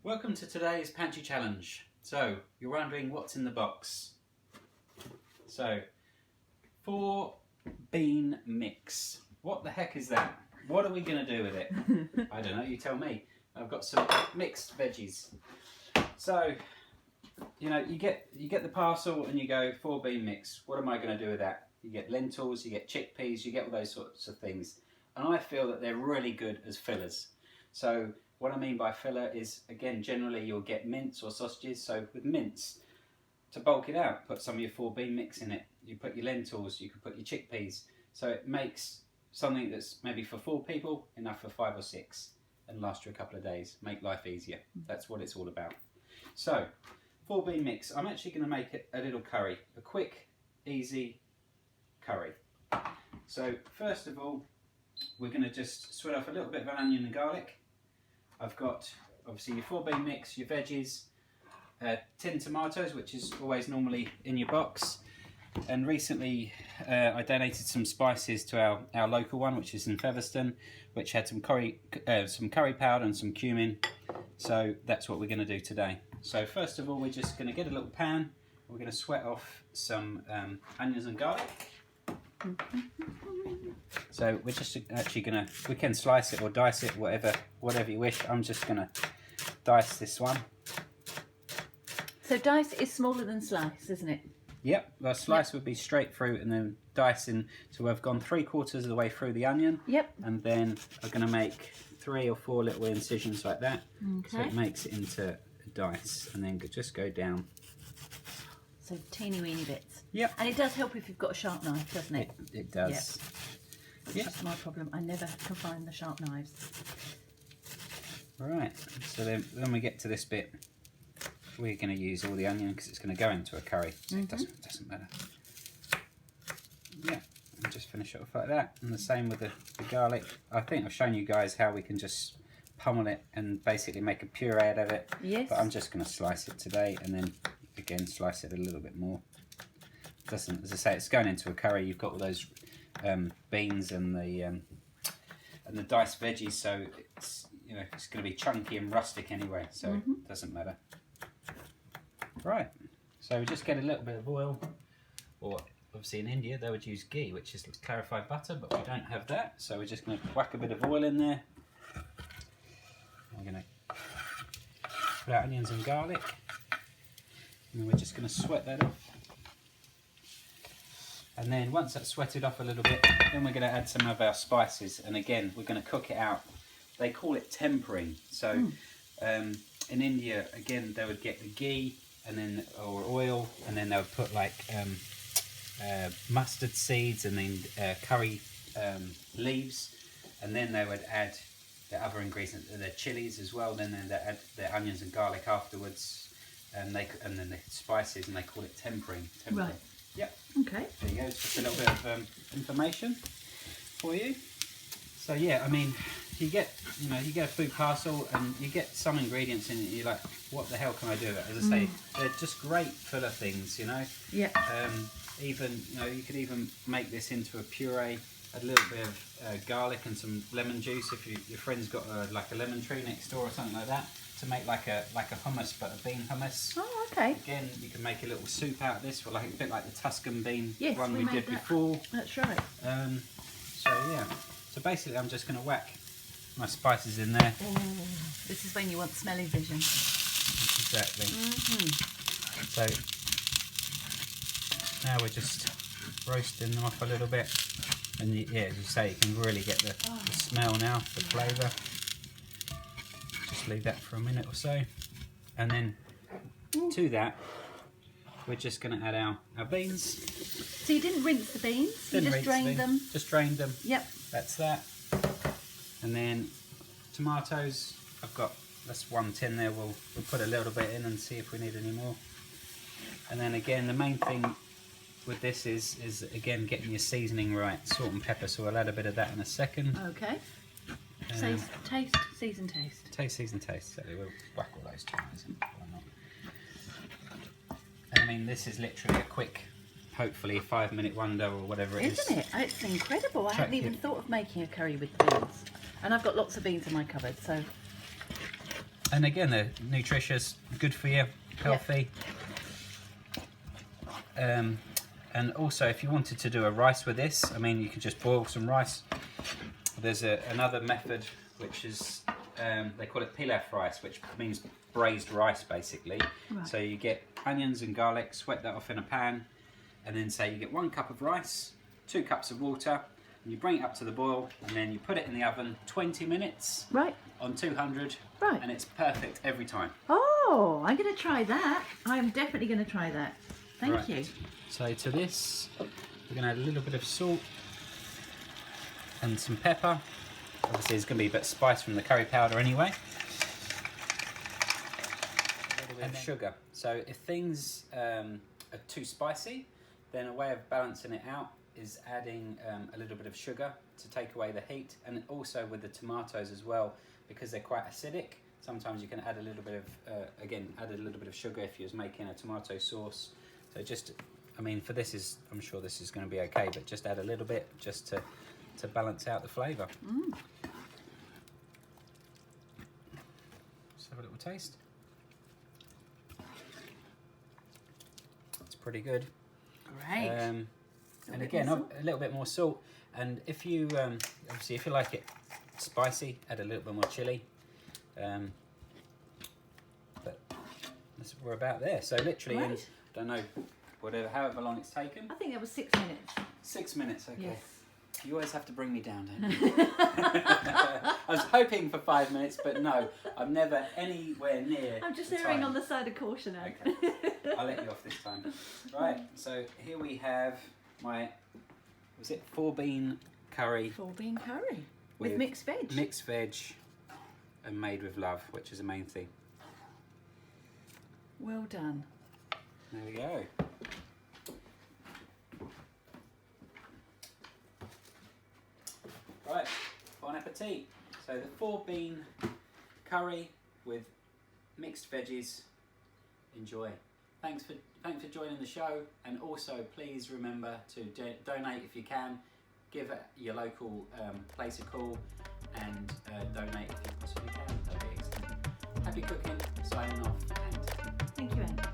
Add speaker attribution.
Speaker 1: Welcome to today's Pantry Challenge. So, you're wondering what's in the box. So, 4 bean mix. What the heck is that? What are we going to do with it? I don't know, you tell me. I've got some mixed veggies. So, you know, you get the parcel and you go 4 bean mix. What am I going to do with that? You get lentils, you get chickpeas, you get all those sorts of things. And I feel that they're really good as fillers. So, what I mean by filler is, again, generally you'll get mince or sausages. So with mince, to bulk it out, put some of your 4 bean mix in it. You put your lentils, you can put your chickpeas. So it makes something that's maybe for 4 people, enough for 5 or 6, and last you a couple of days. Make life easier. That's what it's all about. So, 4 bean mix. I'm actually going to make it a little curry. A quick, easy curry. So first of all, we're going to just sweat off a little bit of onion and garlic. I've got obviously your 4 bean mix, your veggies, tin tomatoes, which is always normally in your box, and recently I donated some spices to our local one, which is in Featherstone, which had some curry powder and some cumin. So that's what we're going to do today. So first of all, we're just going to get a little pan. We're going to sweat off some onions and garlic. So we're just actually gonna, we can slice it or dice it, whatever you wish. I'm just gonna dice this one.
Speaker 2: So dice is smaller than slice, isn't it?
Speaker 1: Yep, the slice would be straight through, and then dicing. So we've gone 3/4 of the way through the onion.
Speaker 2: Yep.
Speaker 1: And then I'm gonna make 3 or 4 little incisions like that.
Speaker 2: Okay.
Speaker 1: So it makes it into a dice, and then just go down.
Speaker 2: So teeny weeny bits.
Speaker 1: Yep.
Speaker 2: And it does help if you've got a sharp knife, doesn't it?
Speaker 1: It does.
Speaker 2: Yep. That's my problem. I never can find the sharp knives.
Speaker 1: Right. So then when we get to this bit, we're going to use all the onion because it's going to go into a curry. So it doesn't matter. Yeah. And just finish it off like that. And the same with the garlic. I think I've shown you guys how we can just pummel it and basically make a puree out of it.
Speaker 2: Yes.
Speaker 1: But I'm just going to slice it today, and then again slice it a little bit more. Doesn't, as I say, it's going into a curry. You've got all those beans and the diced veggies, so it's, you know, it's going to be chunky and rustic anyway, so it doesn't matter. Right, so we just get a little bit of oil, or obviously in India they would use ghee, which is clarified butter, but we don't have that, so we're just going to whack a bit of oil in there. We're going to put out onions and garlic, and then we're just going to sweat that off. And then once that's sweated off a little bit, then we're going to add some of our spices, and again we're going to cook it out. They call it tempering. So in India, again, they would get the ghee and then or oil, and then they would put like mustard seeds and then curry leaves, and then they would add the other ingredients, the chilies as well. Then they add the onions and garlic afterwards, and then the spices, and they call it tempering.
Speaker 2: Right.
Speaker 1: Yep.
Speaker 2: Okay.
Speaker 1: There you go. It's just a little bit of information for you. So yeah, I mean, you get a food parcel and you get some ingredients in it. You're like, what the hell can I do with it? As I say, they're just great filler things, you know.
Speaker 2: Yeah.
Speaker 1: Even, you know, you could even make this into a puree. Add a little bit of garlic and some lemon juice if your friend's got like a lemon tree next door or something like that, to make like a hummus, but a bean hummus.
Speaker 2: Oh, okay.
Speaker 1: Again, you can make a little soup out of this, or like a bit like the Tuscan bean
Speaker 2: Yes,
Speaker 1: we did before.
Speaker 2: That's right.
Speaker 1: So yeah, so basically I'm just going to whack my spices in there.
Speaker 2: Oh, this is when you want smelly vision.
Speaker 1: Exactly. So now we're just roasting them off a little bit, and yeah, as you say, you can really get the smell now, the flavour. Just leave that for a minute or so, and then to that we're just going to add our beans.
Speaker 2: So you didn't rinse the beans, you just drained them?
Speaker 1: Just drained them.
Speaker 2: Yep.
Speaker 1: That's that. And then tomatoes, that's 1 tin there, we'll put a little bit in and see if we need any more. And then again, the main thing with this is again getting your seasoning right, salt and pepper, so we'll add a bit of that in a second.
Speaker 2: Okay. Taste, season, taste.
Speaker 1: Taste, season, taste. So we'll whack all those tomatoes in. Why not? And I mean, this is literally a quick, hopefully a 5-minute wonder or whatever it is.
Speaker 2: Isn't it? It's incredible. I hadn't even thought of making a curry with beans. And I've got lots of beans in my cupboard, so
Speaker 1: And again, they're nutritious, good for you, healthy. And also, if you wanted to do a rice with this, I mean, you could just boil some rice. There's another method, which is, they call it pilaf rice, which means braised rice, basically.
Speaker 2: Right.
Speaker 1: So you get onions and garlic, sweat that off in a pan, and then say you get 1 cup of rice, 2 cups of water, and you bring it up to the boil, and then you put it in the oven 20 minutes
Speaker 2: Right.
Speaker 1: on 200,
Speaker 2: Right.
Speaker 1: and it's perfect every time.
Speaker 2: Oh, I'm going to try that. I'm definitely going to try that. Thank
Speaker 1: Right.
Speaker 2: you.
Speaker 1: So to this, we're going to add a little bit of salt and some pepper. Obviously there's going to be a bit of spice from the curry powder anyway. And sugar. So if things are too spicy, then a way of balancing it out is adding a little bit of sugar to take away the heat, and also with the tomatoes as well, because they're quite acidic. Sometimes you can add a little bit of, again, add a little bit of sugar if you was making a tomato sauce. So just, I mean, for this is, I'm sure this is going to be okay, but just add a little bit just to balance out the flavour. Let's have a little taste. It's pretty good.
Speaker 2: Great.
Speaker 1: And again, a little bit more salt. And if you, obviously, if you like it spicy, add a little bit more chilli. But we're about there. So literally, in, don't know, however long it's taken.
Speaker 2: I think that was 6 minutes.
Speaker 1: 6 minutes, okay.
Speaker 2: Yes.
Speaker 1: You always have to bring me down, don't you? I was hoping for 5 minutes, but no, I'm never anywhere near.
Speaker 2: I'm just
Speaker 1: the
Speaker 2: erring
Speaker 1: time.
Speaker 2: on the side of caution now.
Speaker 1: Okay, I'll let you off this time. Right, so here we have my, was it 4-bean curry?
Speaker 2: 4-bean curry with mixed veg.
Speaker 1: Mixed veg and made with love, which is the main thing.
Speaker 2: Well done.
Speaker 1: There we go. Right, bon appetit. So the 4-bean curry with mixed veggies. Enjoy. Thanks for joining the show, and also please remember to donate if you can. Give your local place a call and donate if you possibly can. That'd be excellent. Happy cooking. Signing off. And
Speaker 2: Thank you, Anne.